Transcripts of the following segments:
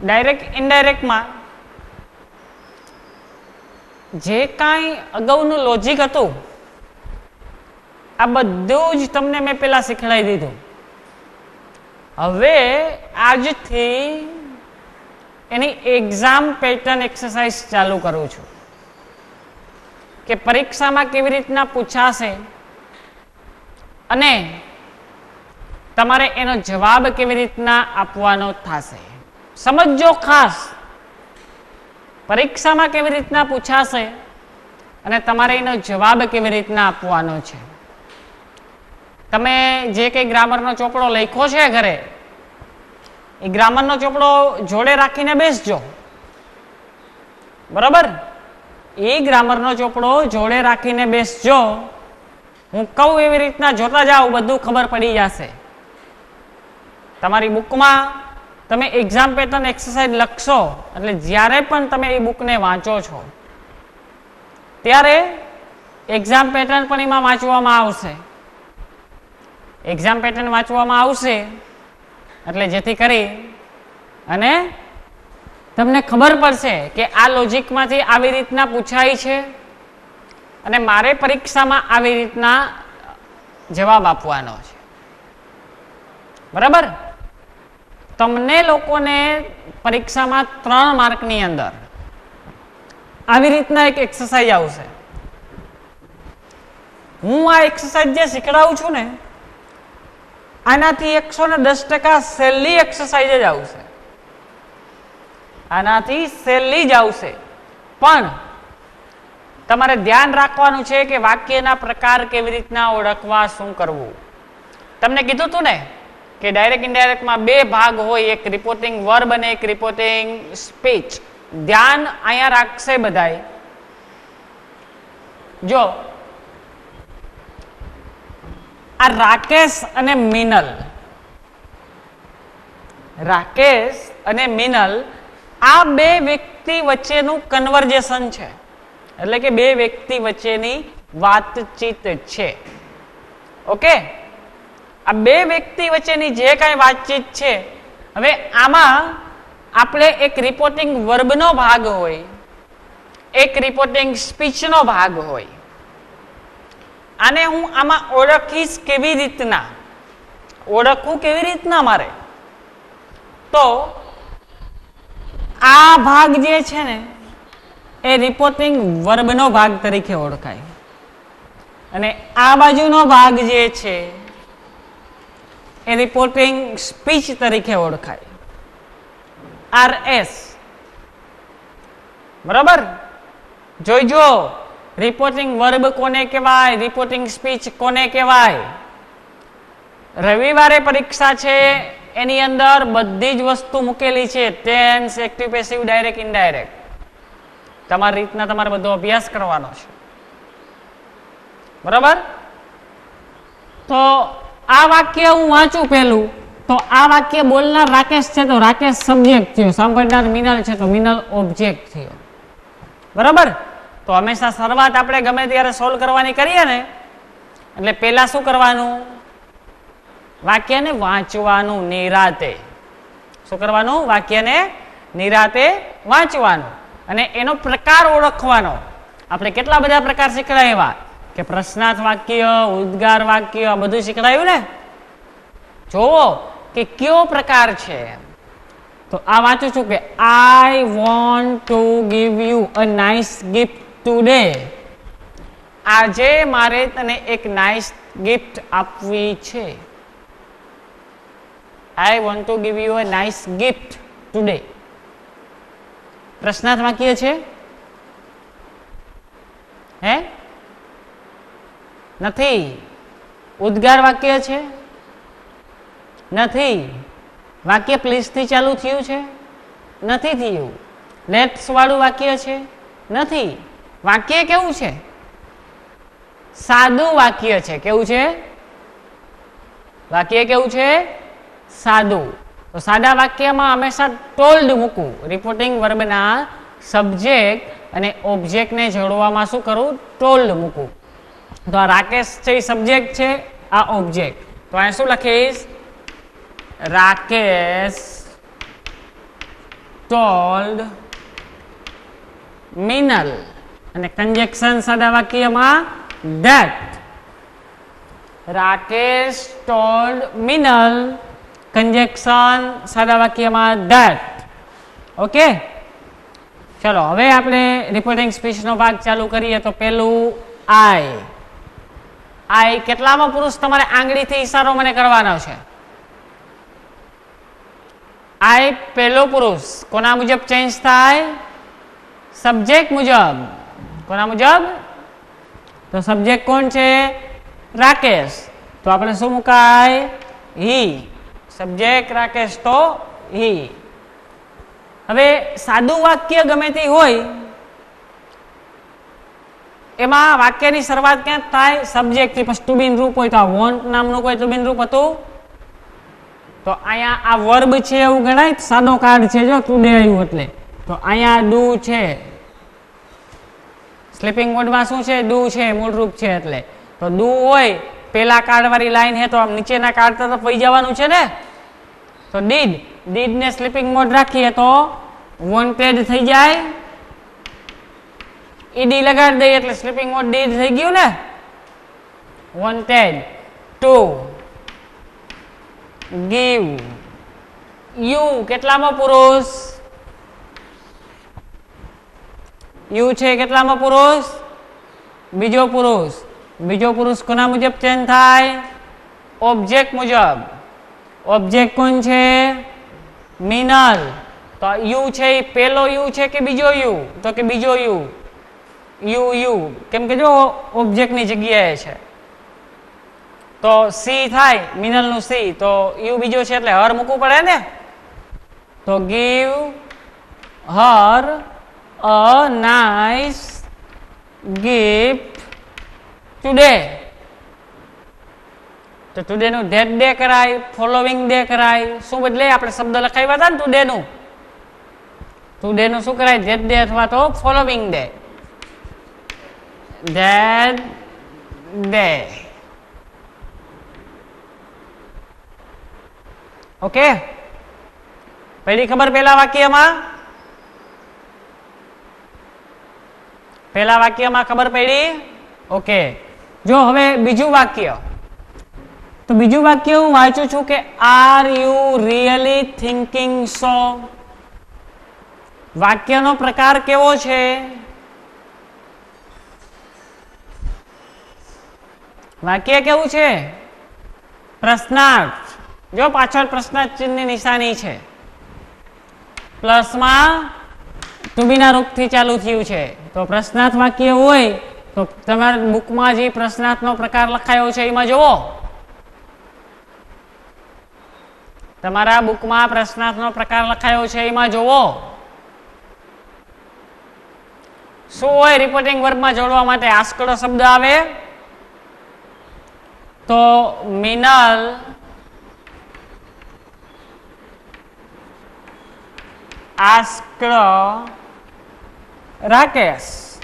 Direct ઇનડાયરેક્ટમાં જે કાંઈ અગાઉનું લોજિક હતું આ બધું જ તમને મેં પહેલા શીખવાડી દીધું. હવે આજથી એની એક્ઝામ પેટર્ન એક્સરસાઇઝ ચાલુ કરું છું કે પરીક્ષામાં કેવી રીતના પૂછાશે અને તમારે એનો જવાબ કેવી રીતના આપવાનો થશે. સમજો ખાસ, પરીક્ષામાં કેવી રીતના પૂછાશે અને તમારે એનો જવાબ કેવી રીતના આપવાનો છે. તમે જે કંઈ ગ્રામરનો ચોપડો લખ્યો છે ઘરે, એ ગ્રામરનો ચોપડો જોડે રાખીને બેસજો, બરાબર? એ ગ્રામરનો ચોપડો જોડે રાખીને બેસજો. હું કહું એવી રીતના જોતા જાઓ, બધું ખબર પડી જશે. તમારી બુકમાં તમે એક્ઝામ પેટર્ન એક્સરસાઇઝ લખશો એટલે જ્યારે પણ તમે એ બુકને વાંચો છો ત્યારે એક્ઝામ પેટર્ન પણ એમાં વાંચવામાં આવશે. એક્ઝામ પેટર્ન વાંચવામાં આવશે એટલે જેથી કરી અને તમને ખબર પડશે કે આ લોજિકમાંથી આવી રીતના પૂછાય છે અને મારે પરીક્ષામાં આવી રીતના જવાબ આપવાનો છે, બરાબર? તમને લોકોને પરીક્ષામાં 3 માર્કની અંદર આવી રીતના એક એક્સરસાઇઝ આવશે. હું આ એક્સરસાઇઝ જે શીખડાવું છું ને આનાથી 110% સહેલી એક્સરસાઇઝ જ આવશે. આનાથી સહેલી જ આવશે, પણ તમારે ધ્યાન રાખવાનું છે કે વાક્યના પ્રકાર કેવી રીતના ઓળખવા, શું કરવું. તમને કીધું હતું ને કે ડાયરેક્ટ ઇનડાયરેક્ટમાં 2 ભાગ હોય, એક રિપોર્ટિંગ વર્બ અને એક રિપોર્ટિંગ સ્પીચ. ધ્યાન અહીંયા રાખશે બધાય. જો આ રાકેશ અને મિનલ, રાકેશ અને મિનલ આ 2 વ્યક્તિ વચ્ચેનું કન્વર્જેશન છે, એટલે કે 2 વ્યક્તિ વચ્ચેની વાતચીત છે. ઓકે, આ 2 વ્યક્તિ વચ્ચેની જે કાંઈ વાતચીત છે, હવે આમાં આપણે એક રિપોર્ટિંગ વર્બનો ભાગ હોય, એક રિપોર્ટિંગ સ્પીચનો ભાગ હોય. આને હું આમાં ઓળખીશ કેવી રીતના, ઓળખવું કેવી રીતના મારે? તો આ ભાગ જે છે ને એ રિપોર્ટિંગ વર્બનો ભાગ તરીકે ઓળખાય અને આ બાજુનો ભાગ જે છે એ રિપોર્ટિંગ સ્પીચ તરીકે ઓળખાય, RS. બરાબર? જોઈજો, રિપોર્ટિંગ વર્બ કોને કહેવાય, રિપોર્ટિંગ સ્પીચ કોને કહેવાય. રવિવારે પરીક્ષા છે એની અંદર બધી જ વસ્તુ મૂકેલી છે, tense, active, passive, direct, indirect. તમારી રીતના તમારે બધો અભ્યાસ કરવાનો છે, બરાબર? તો આ વાક્ય હું વાંચું પહેલું, તો આ વાક્ય બોલનાર રાકેશ છે તો રાકેશ સબ્જેક્ટ થયો, સાંભળનાર મિનલ છે તો મિનલ ઓબ્જેક્ટ થયો, બરાબર? તો હંમેશા શરૂઆત આપણે ગમે ત્યારે સોલ્વ કરવાની કરીએ ને એટલે પહેલા શું કરવાનું? વાક્યને વાંચવાનું નિરાતે. શું કરવાનું? વાક્યને નિરાતે વાંચવાનું અને એનો પ્રકાર ઓળખવાનો. આપણે કેટલા બધા પ્રકાર શીખડાવ્યા કે પ્રશ્નાર્થ વાક્ય, ઉદ્ગાર વાક્ય, બધું શીખડાયું ને. જોવો કે કયો પ્રકાર છે. તો આ વાંચું છું કે I want to give you a nice gift today. આજે મારે તને એક નાઇસ ગિફ્ટ આપવી છે. I want to give you a nice gift today. પ્રશ્નાર્થ વાક્ય છે? હે? નથી. ઉદ્ગાર વાક્ય છે? નથી. વાક્ય પ્લીઝ થી ચાલુ થયું છે? નથી થયું. લેટ્સ વાળું વાક્ય છે? નથી. વાક્ય કેવું છે? સાદું વાક્ય છે. કેવું છે? વાક્ય કેવું છે? સાદું. તો સાદા વાક્યમાં હંમેશા ટોલ્ડ મૂકવું. રિપોર્ટિંગ વર્બના સબ્જેક્ટ અને ઓબ્જેક્ટને જોડવામાં શું કરવું? ટોલ્ડ મૂકવું. તો આ રાકેશ છે એ સબ્જેક્ટ છે, આ ઓબ્જેક્ટ. તો અહીંયા શું લખીશ? Rakesh told Minal. અને કંજેક્શન સાદા વાક્યમાં that. Rakesh told Minal. કંજેક્શન સાદા વાક્યમાં that. ઓકે, ચલો હવે આપણે રિપોર્ટિંગ સ્પીચનો ભાગ ચાલુ કરીએ. તો પેલું આઈ કેટલામાં પુરુષ તમારે આંગળીથી ઈશારો મને કરવાનો છે? આઈ પેલો પુરુષ કોના મુજબ ચેન્જ થાય? સબ્જેક્ટ મુજબ. કોના મુજબ? તો સબ્જેક્ટ કોણ છે? રાકેશ. તો આપણે શું મુકાય? હી. સબ્જેક્ટ રાકેશ તો હી. હવે સાદું વાક્ય ગમે તે હોય એમાં વાક્યની શરૂઆત ક્યાં થાય? સબ્જેક્ટથી. પછી ટુ બીન રૂપ હોય તો આ વોન્ટ નામનું કોઈ ટુ બીન રૂપ હતું? તો અહીંયા આ વર્બ છે એવું ગણાય. સાદો કાર્ડ છે જો ટુડે આવ્યું એટલે. તો અહીંયા ડુ છે. સ્લીપિંગ મોડમાં શું છે? ડુ છે, મૂળરૂપ છે એટલે. તો ડુ હોય પેલા કાર્ડ વાળી લાઈન હે તો આમ નીચેના કાર્ડ તરફ વહી જવાનું છે ને. તો ડીડ ને સ્લીપિંગ મોડ રાખીએ તો વોન્ટેડ થઈ જાય. ઈડી લગાડી દઈએ એટલે સ્લીપિંગ મોડ ડીડ થઈ ગયું ને. Wanted to give you. કેટલામાં પુરુષ? યુ છે કેટલામાં પુરુષ? બીજો પુરુષ. બીજો પુરુષ કોના મુજબ ચેન્જ થાય? ઓબ્જેક્ટ મુજબ. ઓબ્જેક્ટ કોણ છે? મિનલ. તો યુ છે એ પેલો યુ છે કે બીજો યુ? તો કે બીજો યુ. યુ કેમ કે જો ઓબ્જેક્ટની જગ્યાએ છે. તો સી થાય મિનલનું સી. તો યુ બીજો છે એટલે હર મૂકવું પડે ને. તો give Har a nice gift today. તો ટુડે નું ધેટ ડે કરાય, ફોલોવિંગ ડે કરાય. શું બદલે? આપણે શબ્દ લખાવ્યા હતા ને ટુડે નું. ટુડે નું શું કરાય? ધેટ ડે અથવા તો following day. That day. Okay, પેલી ખબર પેલા વાક્યમાં? પેલા વાક્યમાં ખબર પડી? ઓકે, જો હવે બીજું વાક્ય. તો બીજું વાક્ય હું વાંચું છું કે આર યુ રિયલી થિંકિંગ સો. વાક્યનો પ્રકાર કેવો છે? વાક્ય કેવું છે? પ્રશ્નાર્થ. જો પાછળ પ્રશ્નાર્થ ચિહ્નની નિશાની છે. પ્લસમાં ટુ બીના રૂપથી ચાલુ થયું છે. તો પ્રશ્નાર્થ વાક્ય હોય તો તમારા બુકમાં જે પ્રશ્નાર્થનો પ્રકાર લખાયો છે એમાં જુઓ. તમારા બુકમાં પ્રશ્નાર્થનો પ્રકાર લખાયો છે એમાં જુઓ. શું હોય રિપોર્ટિંગ વર્બમાં જોડવા માટે? આસ્કડો શબ્દ આવે તો મિનલ આસ્કડ રાકેશ.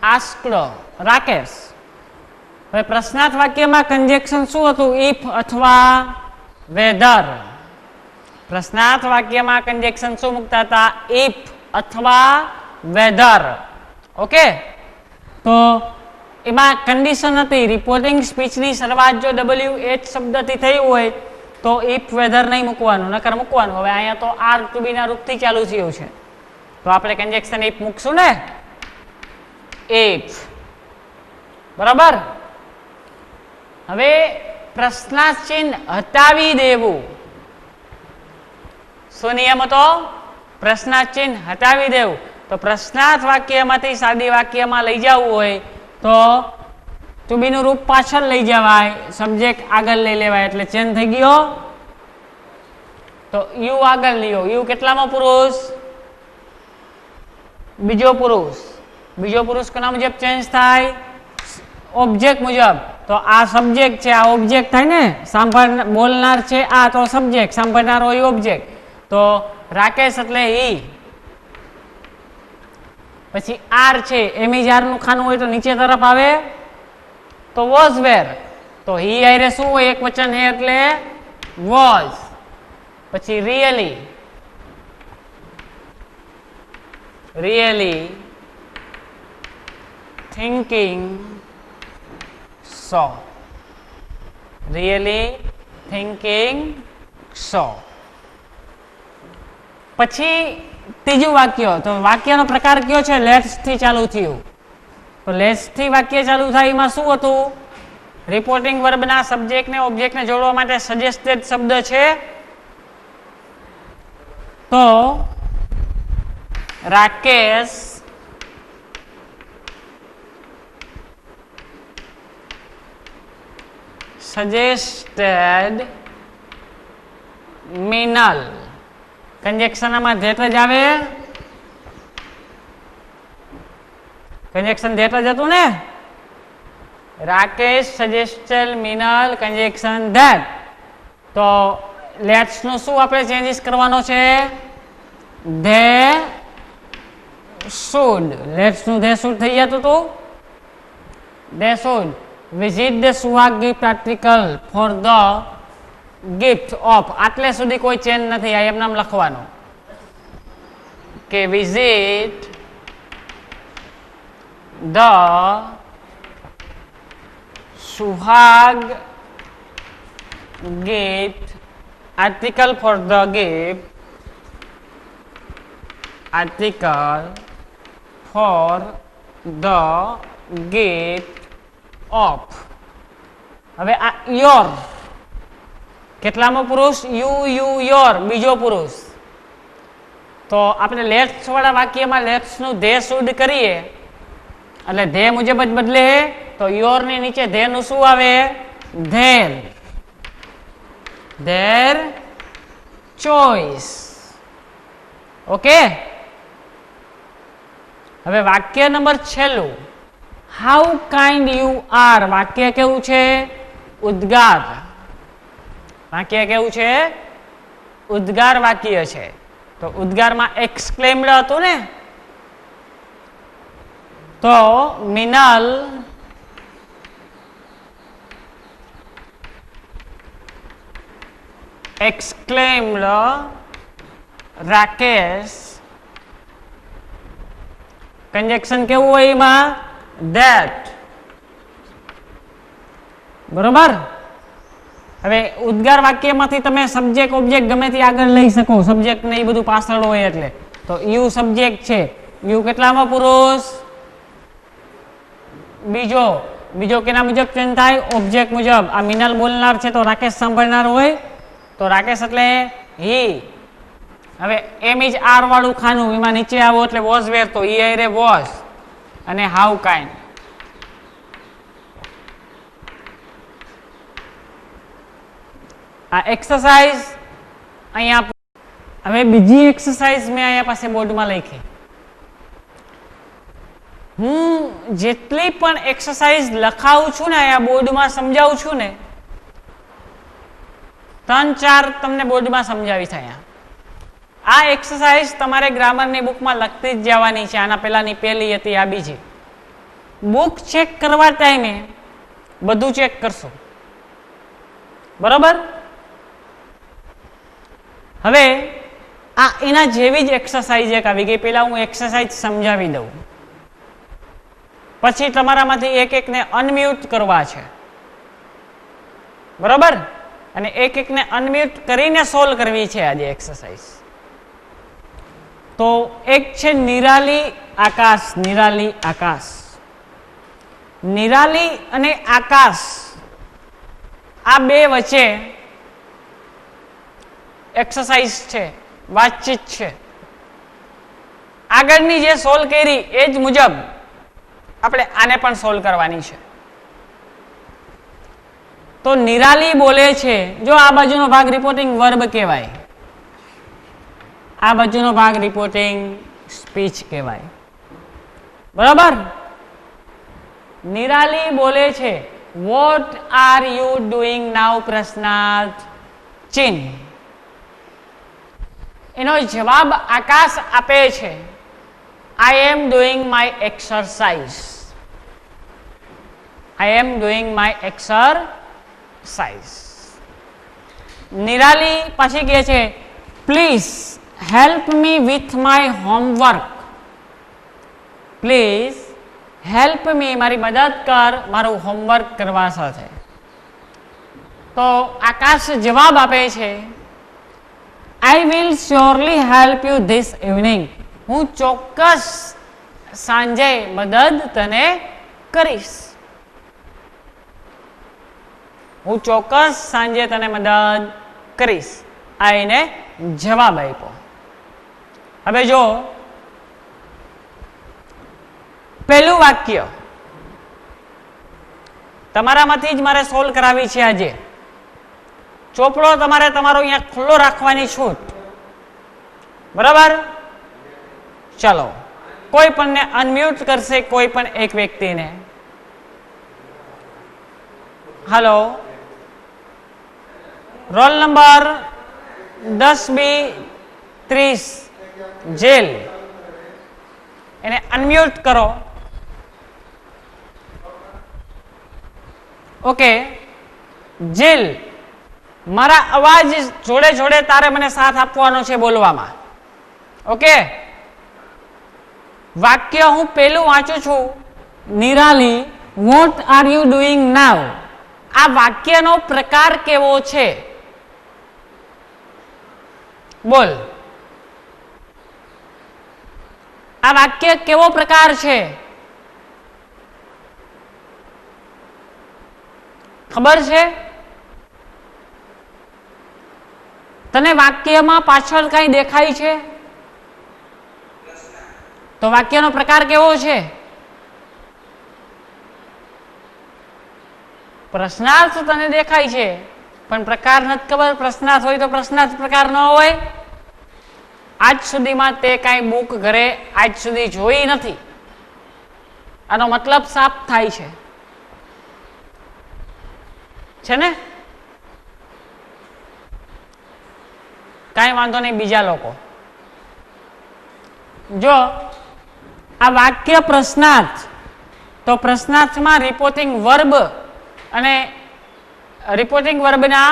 આસ્કડ રાકેશ. હવે પ્રશ્નાર્થ વાક્યમાં કંજેક્શન શું હતું? ઇફ અથવા વેધર. પ્રશ્નાર્થ વાક્યમાં કંજેક્શન શું મૂકતા હતા? ઇફ અથવા વેધર. ઓકે, તો એમાં કન્ડિશન હતી રિપોર્ટિંગ સ્પીચની શરૂઆત જો WH શબ્દથી થઈ હોય તો ઇફ વેધર નહીં મૂકવાનું, નકર મૂકવાનું. હવે અહીંયા તો આર ટુ બી ના રૂપથી ચાલુ થયું છે તો આપણે કંજેક્શન ઇફ મૂકશું ને. ઇફ. બરાબર. હવે પ્રશ્નાર્થ ચિહ્ન હટાવી દેવું. શું નિયમ હતો? પ્રશ્નાર્થ ચિહ્ન હટાવી દેવું. તો પ્રશ્નાર્થ વાક્યમાંથી સાદી વાક્યમાં લઈ જવું હોય તો ટુ બી નું રૂપ પાછળ લઈ જવાય, સબ્જેક્ટ આગળ લઈ લેવાય એટલે ચેન્જ થઈ ગયો. તો યુ આગળ લ્યો. યુ કેટલામાં પુરુષ? બીજો પુરુષ. બીજો પુરુષ કોના મુજબ ચેન્જ થાય? ઓબ્જેક્ટ મુજબ. તો આ સબ્જેક્ટ છે, આ ઓબ્જેક્ટ થાય ને. સાંભળનાર બોલનાર છે આ તો સબ્જેક્ટ, સાંભળનાર હોય ઓબ્જેક્ટ. તો રાકેશ એટલે હી. પછી આર છે, એમી આર નું ખાનું હોય તો નીચે તરફ આવે તો વોઝ વેર. તો હી આરે શું હોય? એક વચન હે એટલે વોઝ. પછી રિયલી, રિયલી થિંકિંગ સો, રિયલી થિંકિંગ સો. પછી ત્રીજું વાક્ય, તો વાક્યનો પ્રકાર કયો છે? લેટ્સ થી ચાલુ થયું. તો લેટ્સ થી વાક્ય ચાલુ થાય એમાં શું હતું? રિપોર્ટિંગ વર્બના સબ્જેક્ટ ને ઓબ્જેક્ટ ને જોડવા માટે સજેસ્ટેડ શબ્દ છે તો રાકેશ સજેસ્ટેડ મિનલ. કંજેક્શન આમાં ધેટ જ આવે, કંજેક્શન ધેટ જ હતું ને. Rakesh suggested Minal conjunction that. તો લેટ્સ નું શું આપણે ચેન્જીસ કરવાનો છે? They should. લેટ્સ નું ધે શુડ થઈ જતું હતું. They should visit the Suhag gift article for the gift of. આટલે સુધી કોઈ ચેન્જ નથી, આ એમ નામ લખવાનું કે visit the Suhag gift article for the gift article for the gift of. હવે આ યોર કેટલામો પુરુષ? યુ, યુ, યોર, બીજો પુરુષ. તો આપણે લેટ્સ વાળા વાક્યમાં લેટ્સ નું ધે શુડ કરીએ એટલે ધે મુજબ જ બદલે. તો યોર ની નીચે ધે નું શું આવે? ધેર. There choice. ઓકે. હવે વાક્ય નંબર છેલ્લું, હાઉ કાઇન્ડ યુ આર. વાક્ય કેવું છે? ઉદ્ગાર. વાક્ય કેવું છે? ઉદ્ગાર વાક્ય છે. તો ઉદ્ગારમાં એક્સક્લેમ્ડ હતું ને, તો મિનલ exclaimed રાકેશ. કંજેક્શન કેવું હોય એમાં? that. બરોબર. હવે ઉદ્ગાર વાક્યમાંથી તમે સબ્જેક્ટ ઓબ્જેક્ટ ગમે તે આગળ લઈ શકો, સબ્જેક્ટ ને એ બધું પાછળ હોય એટલે. તો યુ સબ્જેક્ટ છે. યુ કેટલામાં પુરુષ? બીજો. બીજો કેના મુજબ ચેન્જ થાય? ઓબ્જેક્ટ મુજબ. આ મિનલ બોલનાર છે તો રાકેશ સાંભળનાર હોય, તો રાકેશ એટલે હી. હવે એમ ઇજ આર વાળું ખાનું, એમાં નીચે આવો એટલે વોઝ વેર, તો ઈ આઈ રે વોઝ. અને હાઉ કાઇન્ડ. આ એક્સરસાઇઝ અહીંયા. હવે બીજી એક્સરસાઇઝ મેં અહીંયા પાસે બોર્ડમાં લખી. હું જેટલી પણ એક્સરસાઇઝ લખાવું છું ને, અહીંયા બોર્ડમાં સમજાવું છું ને, 3-4 તમને બોર્ડમાં સમજાવી છે અહીંયા. આ એક્સરસાઇઝ તમારે ગ્રામરની બુકમાં લખતી જ જવાની છે. આના પહેલાની પહેલી હતી, આ બીજી. બુક ચેક કરવા ટાઈમે બધું ચેક કરશો. બરોબર. હવે આ એના જેવી જ એક્સરસાઇઝ એક આવી ગઈ. પહેલા હું એક્સરસાઇઝ સમજાવી દઉં, પછી તમારામાંથી એક એકને અનમ્યુટ કરવા છે. બરોબર. અને એક એકને અનમ્યુટ કરીને સોલ્વ કરવી છે આજે એક્સરસાઇઝ. તો એક છે નિરાલી આકાશ. નિરાલી આકાશ. નિરાલી અને આકાશ આ બે વચ્ચે એક્સરસાઇઝ છે, વાતચીત છે. આગળની જે સોલ્વ કરી એ જ મુજબ આપણે આને પણ સોલ્વ કરવાની છે. તો નિરાલી બોલે છે, જો આ બાજુનો ભાગ રિપોર્ટિંગ વર્બ કહેવાય, આ બાજુનો ભાગ રિપોર્ટિંગ સ્પીચ કહેવાય. બરાબર. નિરાલી બોલે છે, what are you doing now? પ્રશ્નાર્થ ચિહ્ન. એનો જવાબ આકાશ આપે છે, I am doing my exercise. I am doing my exercise. Nirali પાછી કહે છે, please help me with my homework. Please help me, મારી મદદ કર મારું હોમવર્ક કરવા સાથે. તો આકાશ જવાબ આપે છે, I will surely help you this evening. હું ચોક્કસ સાંજે મદદ તને કરીશ. હું ચોક્કસ સાંજે તને મદદ કરીશ. આ એને જવાબ આપ્યો. હવે જો પહેલું વાક્ય તમારામાંથી જ મારે સોલ્વ કરાવી છે આજે. ચોપડો તમારે તમારો અહીંયા ખુલ્લો રાખવાની છૂટ. બરાબર? ચલો, કોઈ પણને અનમ્યુટ કરશે, કોઈ પણ એક વ્યક્તિને. હેલો, રોલ નંબર 10B30 જેલ, એને અનમ્યુટ કરો. ઓકે જેલ, મારા અવાજ જોડે જોડે તારે મને સાથ આપવાનો છે બોલવામાં. ઓકે, વાક્ય હું પેલું વાંચું છું. Nirali, what are you doing now. આ વાક્યનો પ્રકાર કેવો છે? બોલ, આ વાક્ય કેવો પ્રકાર છે? ખબર છે તને? વાક્યમાં પાછળ કઈ દેખાય છે? તો વાક્યનો પ્રકાર કેવો છે? પ્રશ્નાર્થ તને દેખાય છે, પણ પ્રકાર નથી ખબર. પ્રશ્નાર્થ હોય તો પ્રશ્નાર્થ પ્રકાર ન હોય. આજ સુધીમાં તે કાંઈ બુક ઘરે આજ સુધી જોઈ નથી. આનો મતલબ સાફ થાય છે ને? કાંઈ વાંધો નહીં. બીજા લોકો જો આ વાક્ય પ્રશ્નાર્થ, તો પ્રશ્નાર્થમાં રિપોર્ટિંગ વર્બ અને રિપોર્ટિંગ વર્બના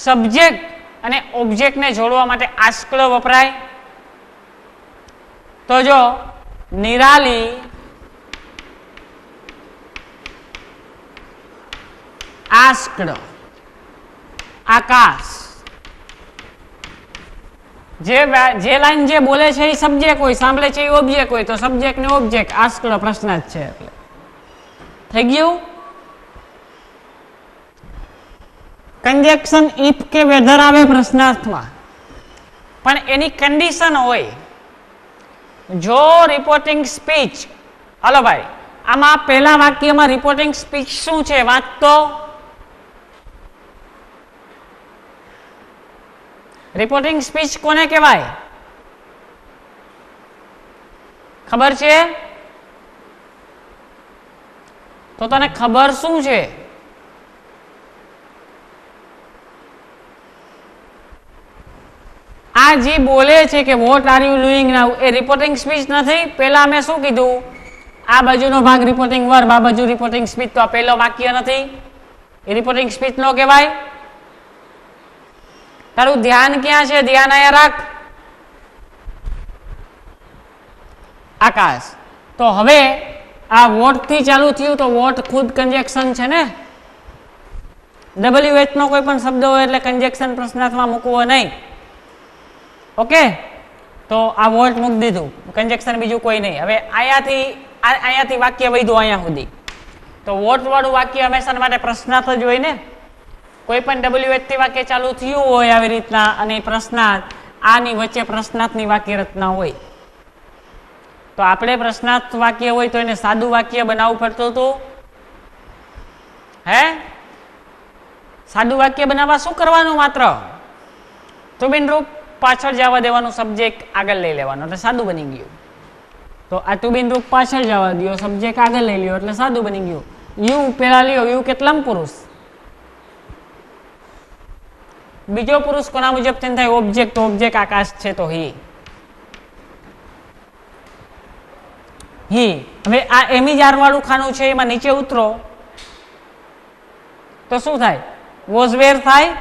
સબ્જેક્ટ અને ઓબ્જેક્ટને જોડવા માટે આસ્કડ વપરાય. તો જો નિરાલી આસ્કડ, આકાશ, જે લાઈન જે બોલે છે એ સબ્જેક્ટ હોય, સાંભળે છે એ ઓબ્જેક્ટ હોય. તો સબ્જેક્ટ ને ઓબ્જેક્ટ આસ્કડ પ્રશ્નાર્થ છે. એટલે થઈ ગયું. કંજેક્શન ઇફ કે વેધર આવે પ્રશ્નાર્થમાં, પણ એની કન્ડિશન હોય. જો રિપોર્ટિંગ સ્પીચ, હાલો ભાઈ, આમાં પહેલા વાક્યમાં રિપોર્ટિંગ સ્પીચ શું છે? વાત તો રિપોર્ટિંગ સ્પીચ કોને કહેવાય? ખબર છે? તો તને ખબર શું છે? આ જે બોલે છે કે vote are you doing now, A reporting speech નથી. પહેલા મેં શું કીધું? આ બાજુનો ભાગ રિપોર્ટિંગ વર્બ, આ બાજુ રિપોર્ટિંગ સ્પીચ. તો આ પહેલો વાક્ય નથી, એ રિપોર્ટિંગ સ્પીચ નો કહેવાય. તારું ધ્યાન ક્યાં છે? ધ્યાન અહીંયા રાખ આકાશ. તો હવે આ વોટ થી ચાલુ થયું, તો વોટ ખુદ કંજેક્શન છે ને. WH નો કોઈ પણ શબ્દ હોય એટલે કંજેક્શન પ્રશ્નાર્થમાં મૂકવો નહીં. ઓકે, તો આ વોટ મૂકી દીધું, કંજેક્શન બીજું કોઈ નહીં. હવે અહીંયાથી વાક્ય વધ્યું અહીંયા સુધી. તો વોટ વાળું વાક્ય હંમેશા માટે પ્રશ્નાર્થ જ હોય ને. કોઈ પણ WH થી વાક્ય ચાલુ થયું હોય આવી રીતના, અને પ્રશ્નાર્થ, આની વચ્ચે પ્રશ્નાર્થની વાક્ય રચના હોય. તો આપણે પ્રશ્નાર્થ વાક્ય હોય તો એને સાદું વાક્ય બનાવવું પડતું હતું. હે, સાદું વાક્ય બનાવવા શું કરવાનું? માત્ર તુબિન રૂપ પાછળ જવા દેવાનું, સબ્જેક્ટ આગળ લઈ લેવાનો એટલે સાદું બની ગયું. તો આ તુબિન રૂપ પાછળ જવા દો, સબ્જેક્ટ આગળ લઈ લ્યો એટલે સાદું બની ગયું. યુ પેલા લ્યો, યુ કેટલામ પુરુષ? બીજો પુરુષ કોના મુજબ ચેન્જ થાય? ઓબ્જેક્ટ. ઓબ્જેક્ટ આકાશ છે તો હી. હવે આ એમિજાર વાળું ખાનું છે, એમાં નીચે ઉતરો તો શું થાય? વોઝ વેર થાય.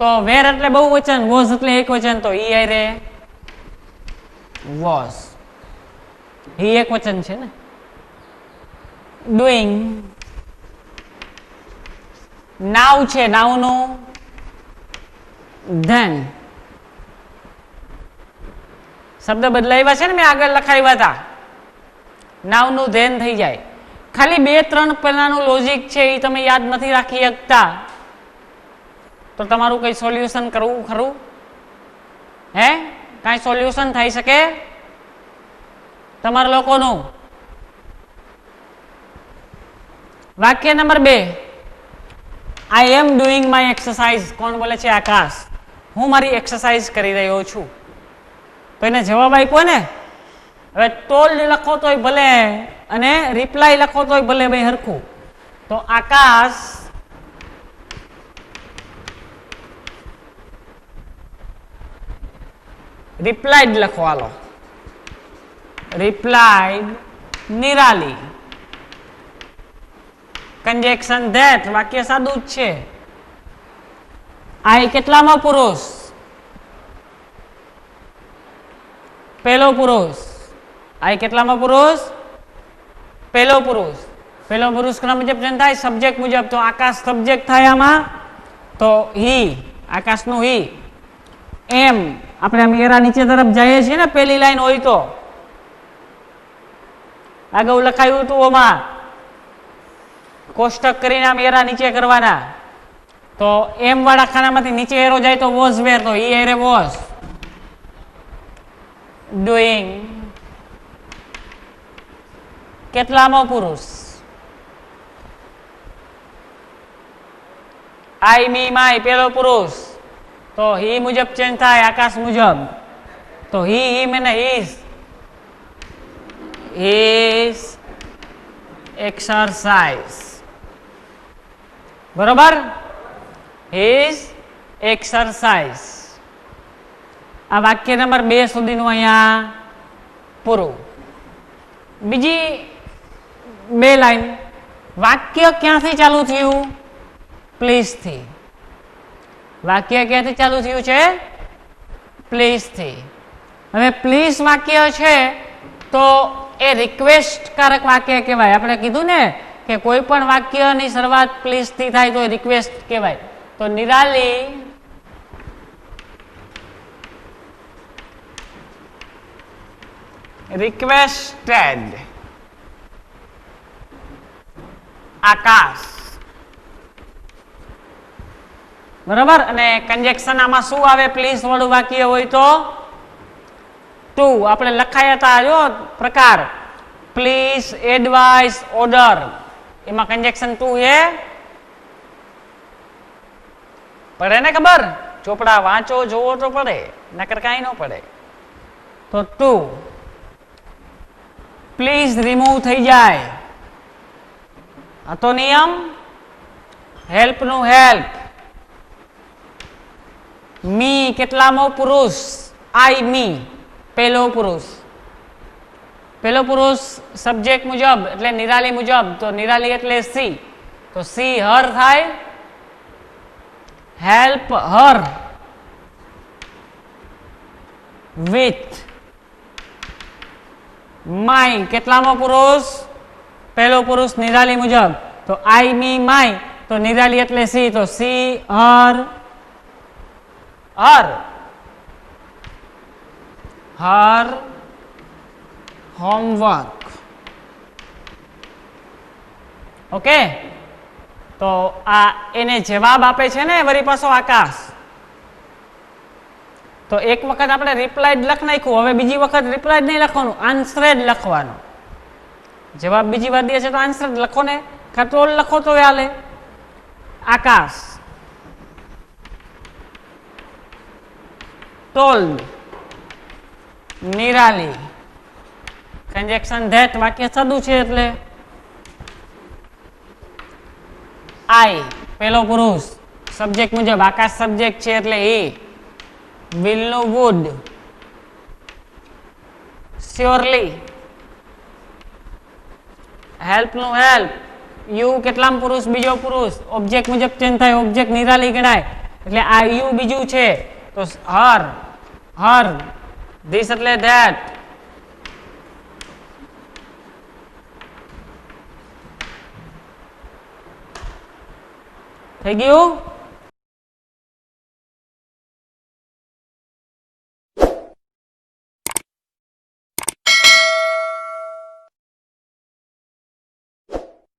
તો વેર એટલે બહુવચન, વોઝ એટલે એકવચન, તો ઈ આરે વોઝ, ઈ એકવચન છે ને. ડુઈંગ, નાવ છે, નાવ નું ધેન. શબ્દ બદલાવ્યા છે ને, મેં આગળ લખાવ્યા હતા. નાવ નું ધેન થઈ જાય. ખાલી 2-3 પહેલાનું લોજિક છે એ તમે યાદ નથી રાખી શકતા તો તમારું કઈ સોલ્યુશન કરવું ખરું? હે, કઈ સોલ્યુશન થઈ શકે તમારા લોકોનું? વાક્ય number 2, I am doing my exercise. કોણ બોલે છે? આકાશ. હું મારી એક્સરસાઇઝ કરી રહ્યો છું. તો એને જવાબ આપ્યો ને. હવે ટોલ્ડ લખો તોય ભલે અને રિપ્લાય લખો તોય ભલે, ભાઈ હરખું. તો આકાશ રિપ્લાઇડ લખો, હાલો. રિપ્લાઇડ નિરાલી. કંજેક્શન ધેટ, વાક્ય સાદું જ છે. આઈ કેટલામાં પુરુષ? પહેલો પુરુષ. આઈ કેટલામાં પુરુષ? પહેલો પુરુષ. પહેલો પુરુષ ક્રમ મુજબ થાય, સબ્જેક્ટ મુજબ. તો આકાશ સબ્જેક્ટ થાય આમાં, તો હી, આકાશનું હી. એમ આપણે આમ એરા નીચે તરફ જઈએ છીએ ને, પહેલી લાઈન હોય તો આગળ લખાયું હતું ઓમાં કોષ્ટક કરીને આમ એરા નીચે કરવાના. તો એમ વાળા ખાનામાંથી નીચે એરો જાય તો વોઝ વેર, તો ઈ એરે વોઝ ડુઈંગ કેટલામો પુરુષ? આઈ મી માય પેલો પુરુષ, તો હી મુજબ ચેન્જ થાય આકાશ મુજબ. તો હી મને હિઝ એક્સરસાઇઝ. બરોબર, હિઝ એક્સરસાઇઝ. આ વાક્ય નંબર 2 સુધીનું અહીંયા પૂરું. બીજી 2 લાઈન. વાક્ય ક્યાંથી ચાલુ થયું? પ્લીઝ થી. વાક્ય ક્યાંથી ચાલુ થયું છે? પ્લીઝ થી. હવે પ્લીઝ વાક્ય છે તો એ રિક્વેસ્ટ કારક વાક્ય કહેવાય. આપણે કીધું ને કે કોઈ પણ વાક્યની શરૂઆત પ્લીઝ થી થાય તો એ રિક્વેસ્ટ કહેવાય. તો નિરાલી રિક્વેસ્ટેડ આકાશ. બરાબર. અને કંજેક્શન આમાં શું આવે? પ્લીઝ વાળું વાક્ય હોય તો ટુ. આપણે લખાયા હતા જો પ્રકાર, પ્લીઝ, એડવાઇસ, ઓર્ડર, એમાં કંજેક્શન ટુ હે. પડે ને ખબર? ચોપડા વાંચો, જોવો તો પડે, નકર કાંઈ ન પડે. તો ટુ. પ્લીઝ રિમૂવ થઈ જાય, આ તો નિયમ. હેલ્પ નું હેલ્પ. મી કેટલામો પુરુષ? આઈ મી પહેલો પુરુષ. પહેલો પુરુષ સબ્જેક્ટ મુજબ એટલે નિરાલી મુજબ, તો નિરાલી એટલે સી, તો સી હર થાય. હેલ્પ હર વિથ માય કેટલામો પુરુષ? પહેલો પુરુષ નિરાલી મુજબ, તો આઈ મી માય, તો નિરાલી એટલે સી, તો સી હર હોમવર્ક. ઓકે. તો આ એને જવાબ આપે છે ને વળી પાછો આકાશ. તો એક વખત આપણે રિપ્લાઇડ લખ નાખ્યું, હવે બીજી વખત રિપ્લાઇડ નહીં લખવાનું, આન્સરેડ લખવાનું. જવાબ બીજી વાર દે છે તો આન્સરેડ લખો ને, કંટ્રોલ લખો તો હાલે. આકાશ ટોલ્ડ નિરાલી. કંજેક્શન ધેટ, વાક્ય સાદું છે એટલે. આઈ પેલો પુરુષ સબ્જેક્ટ મુજબ, આકાશ સબ્જેક્ટ છે એટલે હી. વિલ નું વુડ. શ્યોરલી. હેલ્પ નું હેલ્પ. યુ કેટલામ પુરુષ? બીજો પુરુષ. ઓબ્જેક્ટ મુજબ ચેન્જ થાય, ઓબ્જેક્ટ નિરાલી ગણાય. એટલે આ યુ બીજું છે તો હર હર ધીસ એટલે ધેટ થઈ ગયું